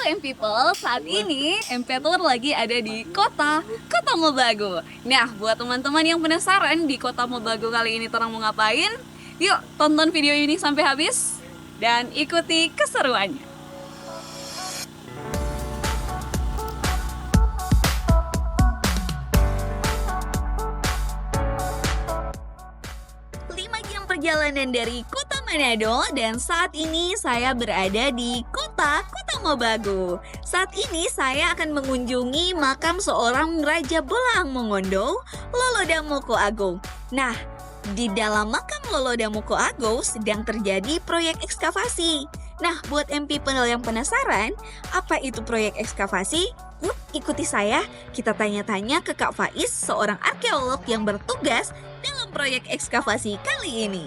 M People, saat ini M People lagi ada di Kota Mobagu. Nah, buat teman-teman yang penasaran di Kota Mobagu kali ini terang mau ngapain, yuk tonton video ini sampai habis dan ikuti keseruannya. Perjalanan dari Kota Manado dan saat ini saya berada di Kota Mobagu. Saat ini saya akan mengunjungi makam seorang Raja Belang Mongondo, Lolodamoko Agung. Nah, di dalam makam Lolodamoko Agung sedang terjadi proyek ekskavasi. Nah, buat people yang penasaran, apa itu proyek ekskavasi? Yuk ikuti saya, kita tanya-tanya ke Kak Faiz, seorang arkeolog yang bertugas dalam proyek ekskavasi kali ini.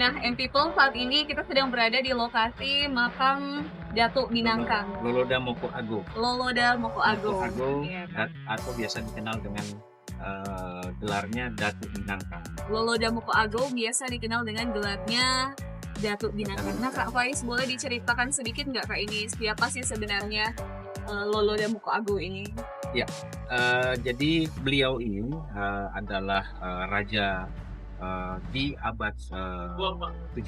Nah, people, saat ini kita sedang berada di lokasi makam Datuk Binangkang. Lolodamoko Agung. Lolodamoko Agung. Atau biasa dikenal dengan gelarnya Datuk Binangkang. Lolodamoko Agung biasa dikenal dengan gelarnya Datuk Binangkang. Nah, Kak Faiz, boleh diceritakan sedikit nggak Kak ini siapa sih sebenarnya Lolodamoko Agung ini? Ya, jadi beliau ini adalah raja di abad 17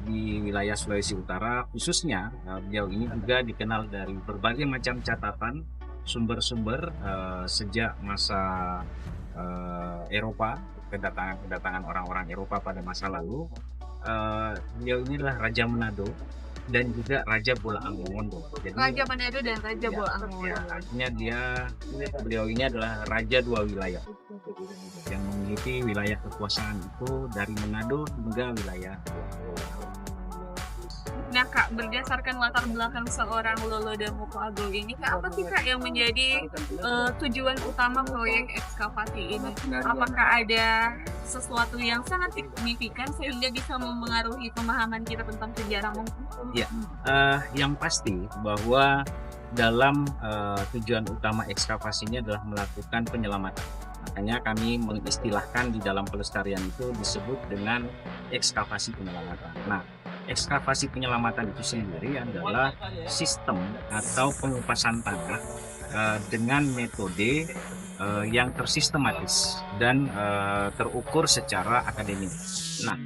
di wilayah Sulawesi Utara. Khususnya beliau ini juga dikenal dari berbagai macam catatan sumber-sumber sejak masa Eropa, kedatangan orang-orang Eropa pada masa lalu. Beliau ini adalah Raja Manado dan juga Raja Bolaang Mongondo. Jadi, Raja Manado dan Raja Bolaang Mongondo. Ya, artinya beliau ini adalah Raja dua wilayah yang memiliki wilayah kekuasaan itu dari Manado hingga wilayah Bolaang. Nah Kak, berdasarkan latar belakang seorang Lolodamoko Agung ini, Kak, apa sih Kak yang menjadi tujuan utama proyek ekskavasi ini? Apakah ada sesuatu yang sangat signifikan sehingga bisa mempengaruhi pemahaman kita tentang sejarah mungkin? Ya, yang pasti bahwa dalam tujuan utama ekskavasinya adalah melakukan penyelamatan. Makanya kami mengistilahkan di dalam pelestarian itu disebut dengan ekskavasi penyelamatan. Nah, ekskavasi penyelamatan itu sendiri adalah sistem atau pengupasan tanah dengan metode yang tersistematis dan terukur secara akademik. Nah,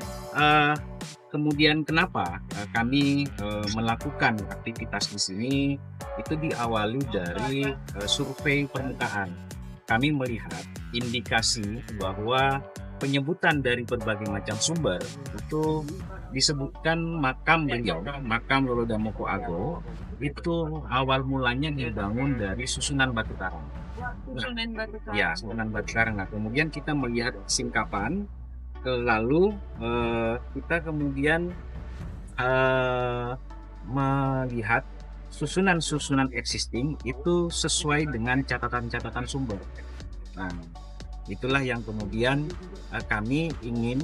kemudian kenapa kami melakukan aktivitas di sini? Itu diawali dari survei permukaan. Kami melihat indikasi bahwa penyebutan dari berbagai macam sumber itu disebutkan makam beliau, makam Lolodamoko Agung itu awal mulanya dibangun dari susunan batu karang. Ya, susunan batu karang. Nah, kemudian kita melihat singkapan, lalu kita kemudian melihat susunan-susunan existing itu sesuai dengan catatan-catatan sumber. Nah, itulah yang kemudian kami ingin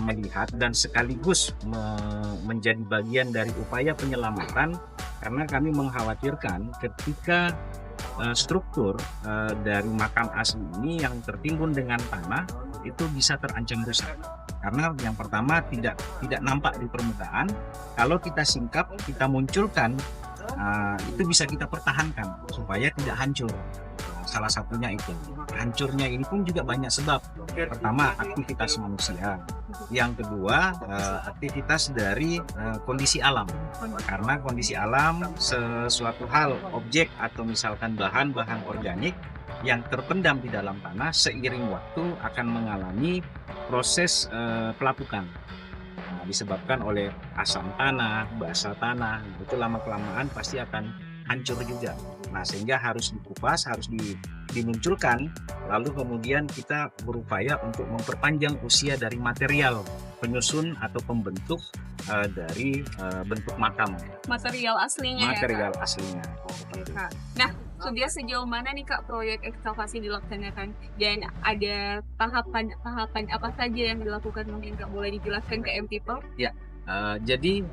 melihat dan sekaligus menjadi bagian dari upaya penyelamatan, karena kami mengkhawatirkan ketika struktur dari makam asli ini yang tertimbun dengan tanah itu bisa terancam rusak. Karena yang pertama tidak nampak di permukaan. Kalau kita singkap, kita munculkan, itu bisa kita pertahankan supaya tidak hancur. Salah satunya itu. Hancurnya ini pun juga banyak sebab. Pertama, aktivitas manusia. Yang kedua, aktivitas dari kondisi alam. Karena kondisi alam, sesuatu hal, objek atau misalkan bahan-bahan organik yang terpendam di dalam tanah seiring waktu akan mengalami proses pelapukan. Nah, disebabkan oleh asam tanah, basa tanah, itu lama-kelamaan pasti akan hancur juga. Nah, sehingga harus dikupas, harus dimunculkan, lalu kemudian kita berupaya untuk memperpanjang usia dari material penyusun atau pembentuk dari bentuk makam. Material aslinya. Material aslinya. Nah, sudah sejauh mana nih Kak proyek ekskavasi dilaksanakan, dan ada tahapan apa saja yang dilakukan? Mungkin Kak boleh dijelaskan ke people? Ya. Jadi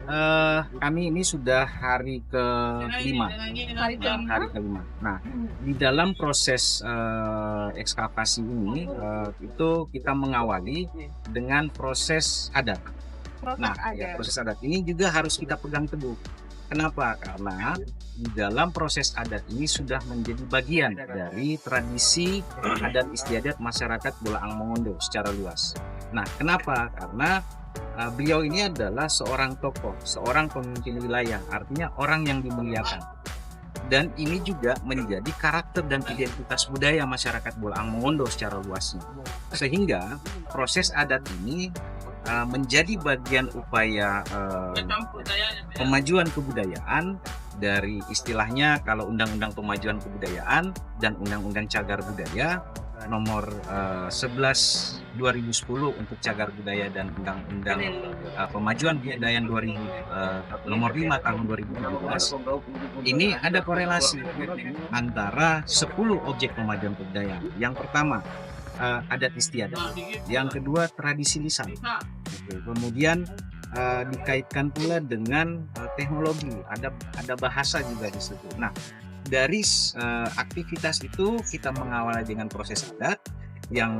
kami ini sudah hari ke-5. Nah, di dalam proses ekskavasi ini itu kita mengawali dengan proses adat. Proses adat ini juga harus kita pegang teguh. Kenapa? Karena di dalam proses adat ini sudah menjadi bagian dari tradisi adat istiadat masyarakat Bolaang Mongondo secara luas. Nah, kenapa? Karena beliau ini adalah seorang tokoh, seorang pemimpin wilayah, artinya orang yang dimuliakan. Dan ini juga menjadi karakter dan identitas budaya masyarakat Bolaang Mongondo secara luasnya. Sehingga proses adat ini menjadi bagian upaya pemajuan kebudayaan dari istilahnya kalau Undang-Undang Pemajuan Kebudayaan dan Undang-Undang Cagar Budaya nomor 11 2010 untuk cagar budaya dan Undang-Undang Pemajuan Kebudayaan nomor 5 tahun 2017. Ini ada korelasi antara 10 objek pemajuan kebudayaan. Yang pertama adat istiadat, yang kedua tradisi lisan. Kemudian dikaitkan pula dengan teknologi, ada bahasa juga di situ. Nah, dari aktivitas itu kita mengawali dengan proses adat yang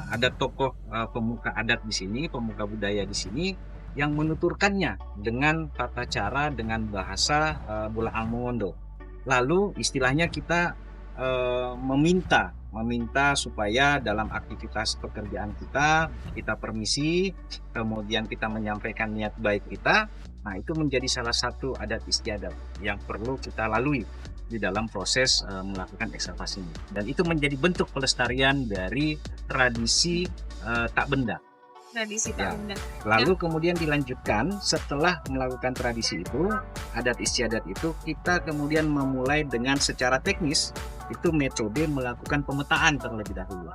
ada tokoh pemuka adat di sini, pemuka budaya di sini yang menuturkannya dengan tata cara, dengan bahasa Bolaang Mongondo. Lalu istilahnya kita meminta supaya dalam aktivitas pekerjaan kita permisi, kemudian kita menyampaikan niat baik kita. Nah, itu menjadi salah satu adat istiadat yang perlu kita lalui di dalam proses melakukan ekskavasi ini. Dan itu menjadi bentuk pelestarian dari tradisi tak benda. Tradisi Ya. tak benda. Lalu kemudian dilanjutkan setelah melakukan tradisi itu, adat istiadat itu kita kemudian memulai dengan secara teknis itu metode melakukan pemetaan terlebih dahulu.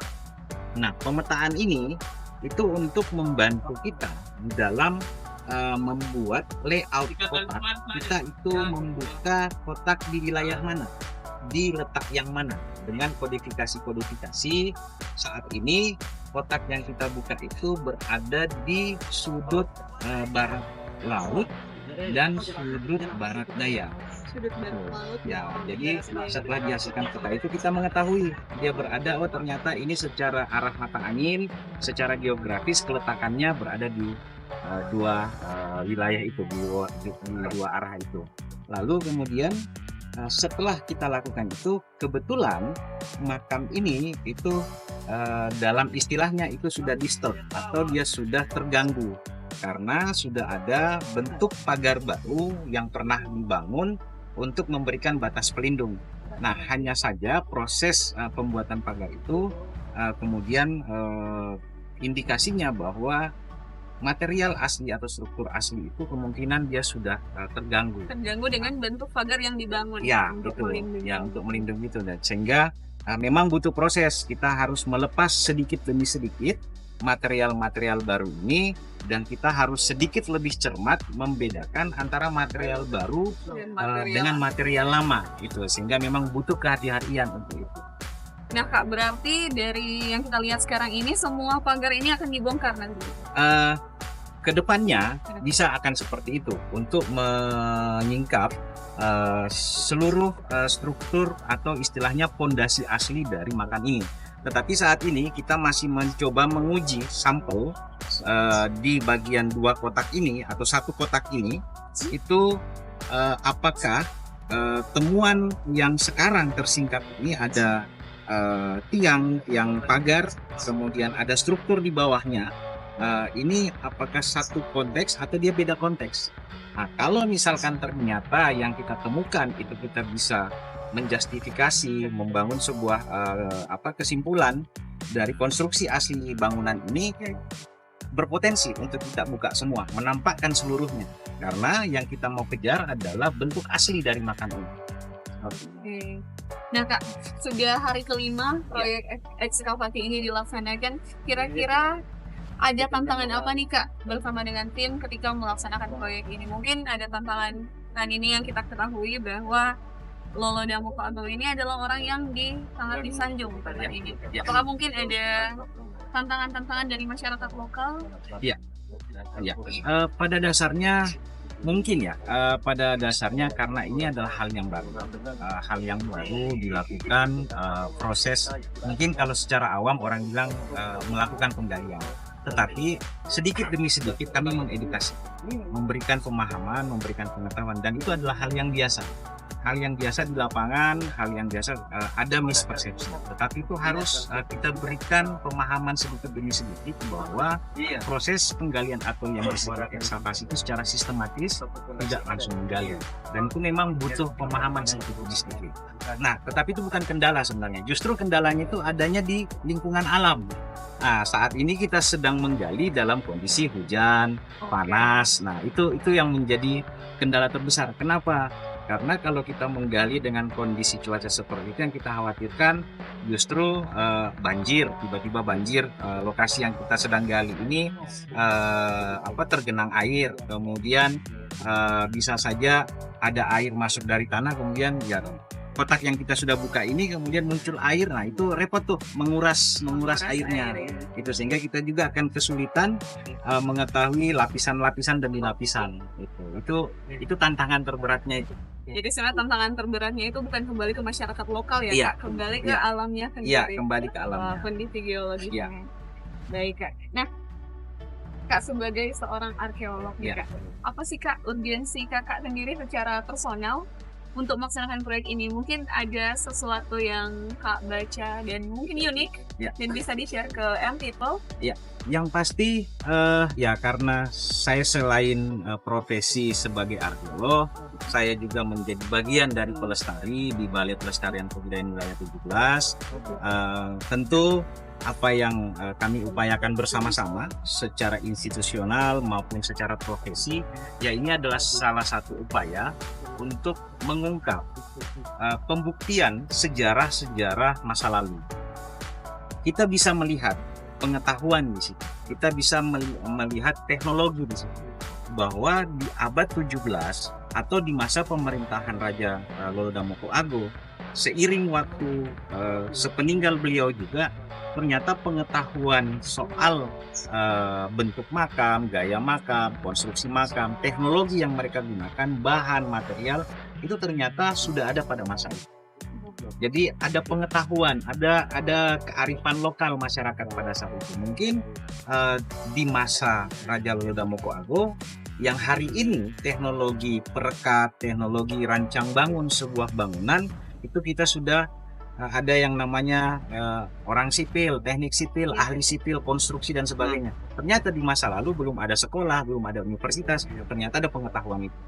Nah, pemetaan ini itu untuk membantu kita di dalam membuat layout kotak. Kita itu membuka kotak di wilayah mana, di letak yang mana, dengan kodifikasi. Saat ini kotak yang kita buka itu berada di sudut barat laut dan sudut barat daya. Sudut barat laut. Ya, jadi setelah dihasilkan peta itu kita mengetahui dia berada, oh ternyata ini secara arah mata angin, secara geografis keletakannya berada di dua wilayah itu, di dua arah itu. Lalu kemudian setelah kita lakukan itu, kebetulan makam ini itu dalam istilahnya itu sudah disturb atau dia sudah terganggu karena sudah ada bentuk pagar baru yang pernah dibangun untuk memberikan batas pelindung. Nah, hanya saja proses pembuatan pagar itu kemudian indikasinya bahwa material asli atau struktur asli itu kemungkinan dia sudah terganggu. Terganggu dengan bentuk pagar yang dibangun. Ya, untuk betul. melindungi. Ya, untuk melindungi itu. Dan sehingga memang butuh proses. Kita harus melepas sedikit demi sedikit material-material baru ini, dan kita harus sedikit lebih cermat membedakan antara material baru dengan material lama gitu, sehingga memang butuh kehati-hatian untuk itu. Nah Kak, berarti dari yang kita lihat sekarang ini semua pagar ini akan dibongkar nanti? Kedepannya bisa akan seperti itu untuk menyingkap seluruh struktur atau istilahnya fondasi asli dari makam ini. Tetapi saat ini kita masih mencoba menguji sampel di bagian dua kotak ini atau satu kotak ini itu apakah temuan yang sekarang tersingkap ini ada tiang pagar, kemudian ada struktur di bawahnya. Ini apakah satu konteks atau dia beda konteks? Nah, kalau misalkan ternyata yang kita temukan itu kita bisa menjustifikasi, membangun sebuah kesimpulan dari konstruksi asli bangunan ini, berpotensi untuk kita buka semua, menampakkan seluruhnya, karena yang kita mau kejar adalah bentuk asli dari makam ini. Oke. Nah Kak, sudah hari kelima proyek ekskavasi ini dilaksanakan. Kira-kira ada tantangan apa nih Kak bersama dengan tim ketika melaksanakan proyek ini? Mungkin ada tantangan, dan ini yang kita ketahui bahwa Lolo Damoka Agung ini adalah orang yang sangat disanjung pada ini. Apakah mungkin ada tantangan-tantangan dari masyarakat lokal? Ya, pada dasarnya mungkin ya, pada dasarnya karena ini adalah hal yang baru dilakukan proses. Mungkin kalau secara awam orang bilang melakukan penggalian. tetapi sedikit demi sedikit kami mengedukasi, memberikan pemahaman, memberikan pengetahuan, dan itu adalah hal yang biasa. Hal yang biasa di lapangan, hal yang biasa, ada mispersepsi, tetapi itu harus kita berikan pemahaman sedikit demi sedikit bahwa proses penggalian atau yang disebut ekskavasi itu secara sistematis tidak langsung menggali, dan itu memang butuh pemahaman sedikit demi sedikit. Nah, tetapi itu bukan kendala sebenarnya, justru kendalanya itu adanya di lingkungan alam. Nah, saat ini kita sedang menggali dalam kondisi hujan, panas. Nah, itu yang menjadi kendala terbesar. Kenapa? Karena kalau kita menggali dengan kondisi cuaca seperti itu, yang kita khawatirkan justru banjir, tiba-tiba banjir. Lokasi yang kita sedang gali ini tergenang air, kemudian bisa saja ada air masuk dari tanah, kemudian ya kotak yang kita sudah buka ini kemudian muncul air. Nah, itu repot tuh, menguras airnya. Itu sehingga kita juga akan kesulitan mengetahui lapisan-lapisan demi lapisan. Itu tantangan terberatnya itu. Jadi sebenarnya tantangan terberatnya itu bukan kembali ke masyarakat lokal ya, Iya. Kak? Kembali ke Iya. alamnya kan. Iya, kembali ke alamnya. Kondisi geologisnya. Iya. Baik, Kak. Nah, Kak sebagai seorang arkeolog nih, Iya. Kak, apa sih Kak urgensi Kakak sendiri secara personal untuk melaksanakan proyek ini? Mungkin ada sesuatu yang Kak baca dan mungkin unik Iya. dan bisa di-share ke M-People. Yang pasti ya karena saya selain profesi sebagai arkeolog, saya juga menjadi bagian dari pelestari di Balai Pelestarian Kebudayaan Wilayah 17. Tentu apa yang kami upayakan bersama-sama secara institusional maupun secara profesi, ya ini adalah salah satu upaya untuk mengungkap pembuktian sejarah-sejarah masa lalu. Kita bisa melihat pengetahuan di situ, kita bisa melihat teknologi di situ, bahwa di abad 17 atau di masa pemerintahan Raja Lolodamoko Ago, seiring waktu sepeninggal beliau juga, ternyata pengetahuan soal bentuk makam, gaya makam, konstruksi makam, teknologi yang mereka gunakan, bahan material, itu ternyata sudah ada pada masa itu. Jadi ada pengetahuan, ada kearifan lokal masyarakat pada saat itu. Mungkin di masa Raja Lolodamoko Ago, yang hari ini teknologi perekat, teknologi rancang bangun sebuah bangunan, itu kita sudah ada yang namanya orang sipil, teknik sipil, ahli sipil, konstruksi dan sebagainya. Ternyata di masa lalu belum ada sekolah, belum ada universitas, ternyata ada pengetahuan itu.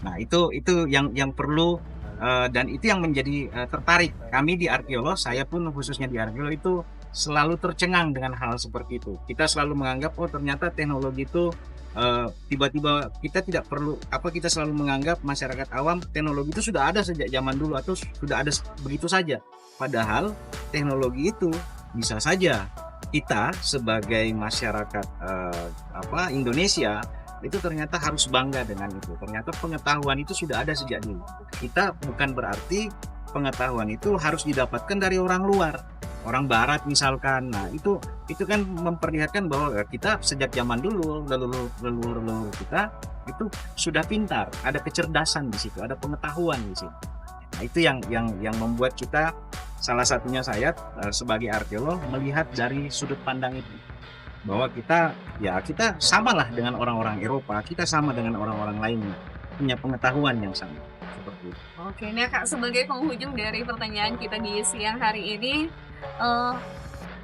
Nah, itu yang perlu, dan itu yang menjadi tertarik kami di arkeolog. Saya pun khususnya di arkeolog itu selalu tercengang dengan hal seperti itu. Kita selalu menganggap, oh ternyata teknologi itu tiba-tiba kita tidak perlu, kita selalu menganggap masyarakat awam teknologi itu sudah ada sejak zaman dulu atau sudah ada begitu saja. Padahal teknologi itu bisa saja kita sebagai masyarakat Indonesia itu ternyata harus bangga dengan itu. Ternyata pengetahuan itu sudah ada sejak dulu. Kita bukan berarti pengetahuan itu harus didapatkan dari orang luar, orang barat misalkan. Nah, itu kan memperlihatkan bahwa kita sejak zaman dulu, leluhur kita itu sudah pintar, ada kecerdasan di situ, ada pengetahuan di situ. Nah, itu yang membuat kita, salah satunya saya sebagai arkeolog melihat dari sudut pandang itu, bahwa kita samalah dengan orang-orang Eropa, kita sama dengan orang-orang lainnya, punya pengetahuan yang sama seperti itu. Oke, nah Kak, sebagai penghujung dari pertanyaan kita di siang hari ini,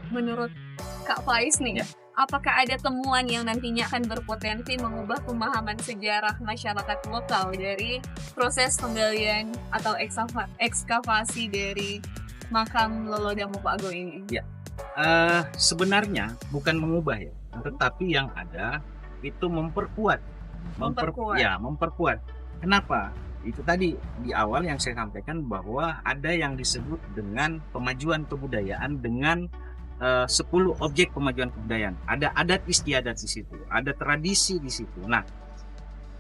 menurut Kak Faiz nih, Ya. apakah ada temuan yang nantinya akan berpotensi mengubah pemahaman sejarah masyarakat lokal dari proses penggalian atau ekskavasi dari makam Lolodamoko Ago ini? Ya. Sebenarnya bukan mengubah ya, tetapi yang ada itu memperkuat. Kenapa? Itu tadi di awal yang saya sampaikan bahwa ada yang disebut dengan pemajuan kebudayaan dengan 10 objek pemajuan kebudayaan. Ada adat istiadat di situ, ada tradisi di situ. Nah,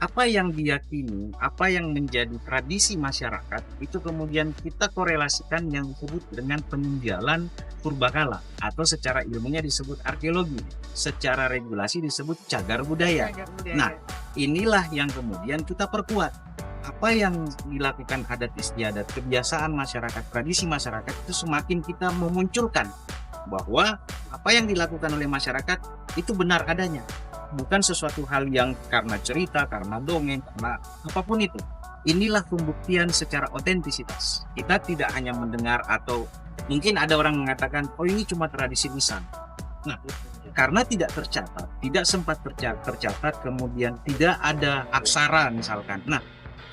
apa yang diyakini, apa yang menjadi tradisi masyarakat, itu kemudian kita korelasikan yang disebut dengan peninggalan purbakala, atau secara ilmunya disebut arkeologi, secara regulasi disebut cagar budaya. Nah, inilah yang kemudian kita perkuat. Apa yang dilakukan adat istiadat, kebiasaan masyarakat, tradisi masyarakat, itu semakin kita memunculkan bahwa apa yang dilakukan oleh masyarakat itu benar adanya, bukan sesuatu hal yang karena cerita, karena dongeng, karena apapun itu. Inilah pembuktian secara otentisitas. Kita tidak hanya mendengar, atau mungkin ada orang mengatakan, oh ini cuma tradisi lisan. Nah, karena tidak tercatat, tidak sempat tercatat, kemudian tidak ada aksara misalkan. Nah,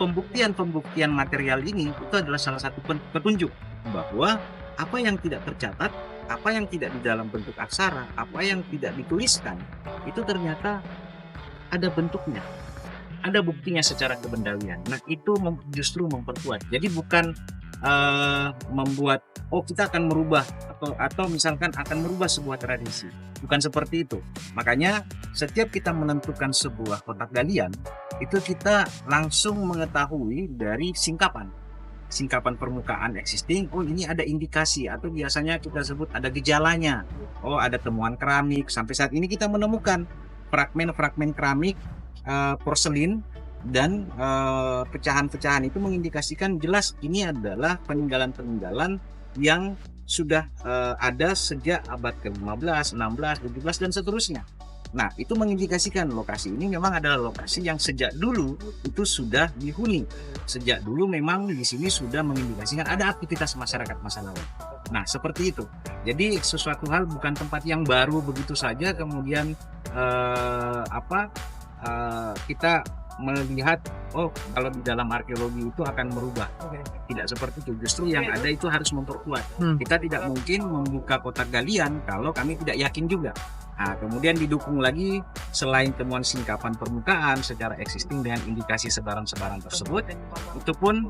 pembuktian material ini itu adalah salah satu petunjuk bahwa apa yang tidak tercatat, apa yang tidak di dalam bentuk aksara, apa yang tidak dituliskan, itu ternyata ada bentuknya, ada buktinya secara kebendalian. Nah, itu justru memperkuat. Jadi bukan membuat kita akan merubah atau misalkan akan merubah sebuah tradisi. Bukan seperti itu. Makanya setiap kita menentukan sebuah kotak galian, itu kita langsung mengetahui dari singkapan permukaan existing. Oh, ini ada indikasi, atau biasanya kita sebut ada gejalanya. Oh, ada temuan keramik. Sampai saat ini kita menemukan fragmen-fragmen keramik, porselin, dan pecahan-pecahan itu mengindikasikan jelas ini adalah peninggalan-peninggalan yang sudah ada sejak abad ke-15, 16, 17 dan seterusnya. Nah, itu mengindikasikan lokasi ini memang adalah lokasi yang sejak dulu itu sudah dihuni. Sejak dulu memang di sini sudah mengindikasikan ada aktivitas masyarakat masa lalu. Nah, seperti itu. Jadi sesuatu hal bukan tempat yang baru begitu saja kemudian kita melihat kalau di dalam arkeologi itu akan merubah. Tidak seperti itu, justru yang ada itu harus memperkuat. Kita tidak mungkin membuka kotak galian kalau kami tidak yakin juga. Nah, kemudian didukung lagi selain temuan singkapan permukaan secara existing dengan indikasi sebaran-sebaran tersebut, itu pun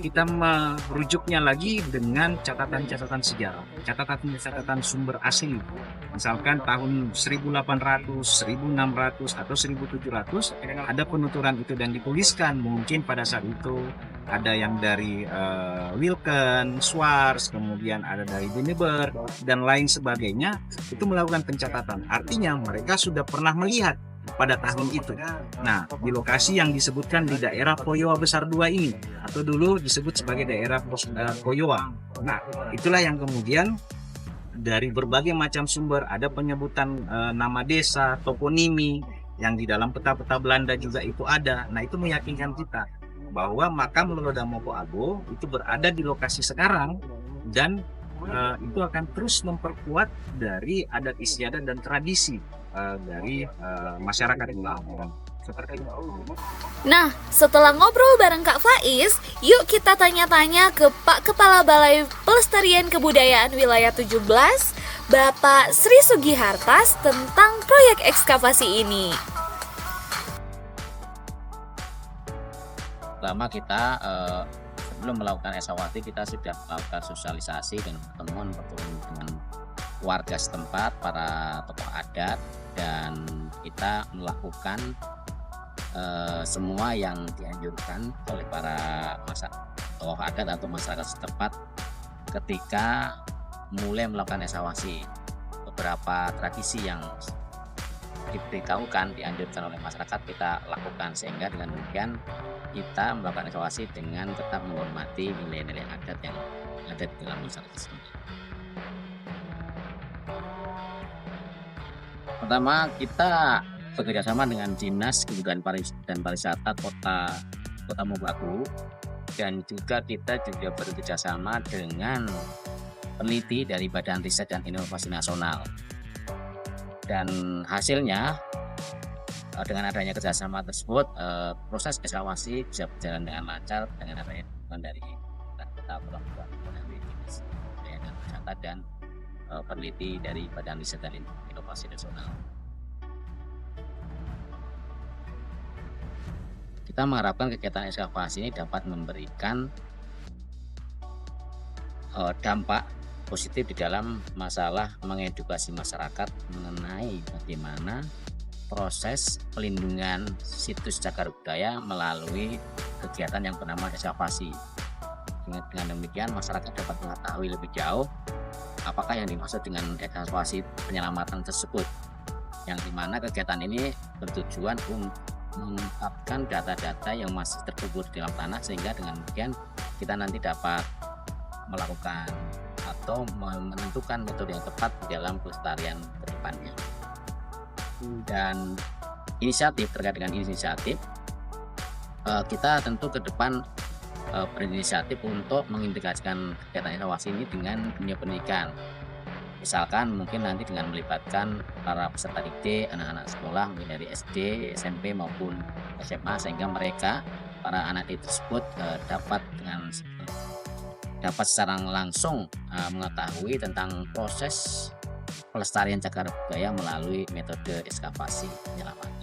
kita merujuknya lagi dengan catatan-catatan sejarah, catatan sumber asli. Misalkan tahun 1800, 1600 atau 1700 ada penuturan itu dan dituliskan, mungkin pada saat itu ada yang dari Wilken, Schwarz, kemudian ada dari Deneber dan lain sebagainya, itu melakukan pencatatan. Artinya mereka sudah pernah melihat pada tahun itu. Nah, di lokasi yang disebutkan di daerah Poyoa Besar 2 ini, atau dulu disebut sebagai daerah Poyoa. Nah, itulah yang kemudian dari berbagai macam sumber ada penyebutan nama desa, toponimi yang di dalam peta-peta Belanda juga itu ada. Nah, itu meyakinkan kita bahwa makam Lolodamopo Ago itu berada di lokasi sekarang, dan itu akan terus memperkuat dari adat istiadat dan tradisi dari masyarakat Lampung. Seperti itu. Nah, setelah ngobrol bareng Kak Faiz, yuk kita tanya-tanya ke Pak Kepala Balai Pelestarian Kebudayaan Wilayah 17, Bapak Sri Sugihartas, tentang proyek ekskavasi ini. Pertama, kita sebelum melakukan ekskavasi kita sudah melakukan sosialisasi dan pertemuan dengan warga setempat, para tokoh adat, dan kita melakukan semua yang dianjurkan oleh para tokoh adat atau masyarakat setempat ketika mulai melakukan ekskavasi. Beberapa tradisi yang diberitahukan, dianjurkan oleh masyarakat kita lakukan, sehingga dengan demikian kita melakukan ekskavasi dengan tetap menghormati nilai-nilai adat yang ada di dalam masyarakat setempat. Pertama, kita bekerjasama dengan Dinas Kebudayaan dan Pariwisata Kota Mobagu, dan juga kita juga bekerjasama dengan peneliti dari Badan Riset dan Inovasi Nasional. Dan hasilnya, dengan adanya kerjasama tersebut, proses ekskavasi bisa berjalan dengan lancar dengan adanya dukungan dari Kota Mobagu, dari Dinas Kebudayaan dan Pariwisata, dan peneliti dari Badan Riset dan Inovasi Nasional. Kita mengharapkan kegiatan ekskavasi ini dapat memberikan dampak positif di dalam masalah mengedukasi masyarakat mengenai bagaimana proses pelindungan situs cagar budaya melalui kegiatan yang bernama ekskavasi. Dengan demikian masyarakat dapat mengetahui lebih jauh apakah yang dimaksud dengan ekskavasi penyelamatan tersebut, yang dimana kegiatan ini bertujuan untuk mengungkapkan data-data yang masih terkubur di dalam tanah, sehingga dengan demikian kita nanti dapat melakukan atau menentukan metode yang tepat di dalam pelestarian ke depannya. Dan inisiatif, terkait dengan inisiatif, kita tentu ke depan berinisiatif untuk mengintegrasikan kegiatan inovasi ini dengan dunia pendidikan. Misalkan mungkin nanti dengan melibatkan para peserta didik, anak-anak sekolah mungkin dari SD, SMP maupun SMA, sehingga mereka, para anak didik tersebut dapat secara langsung mengetahui tentang proses pelestarian cagar budaya melalui metode ekskavasi penyelamatan.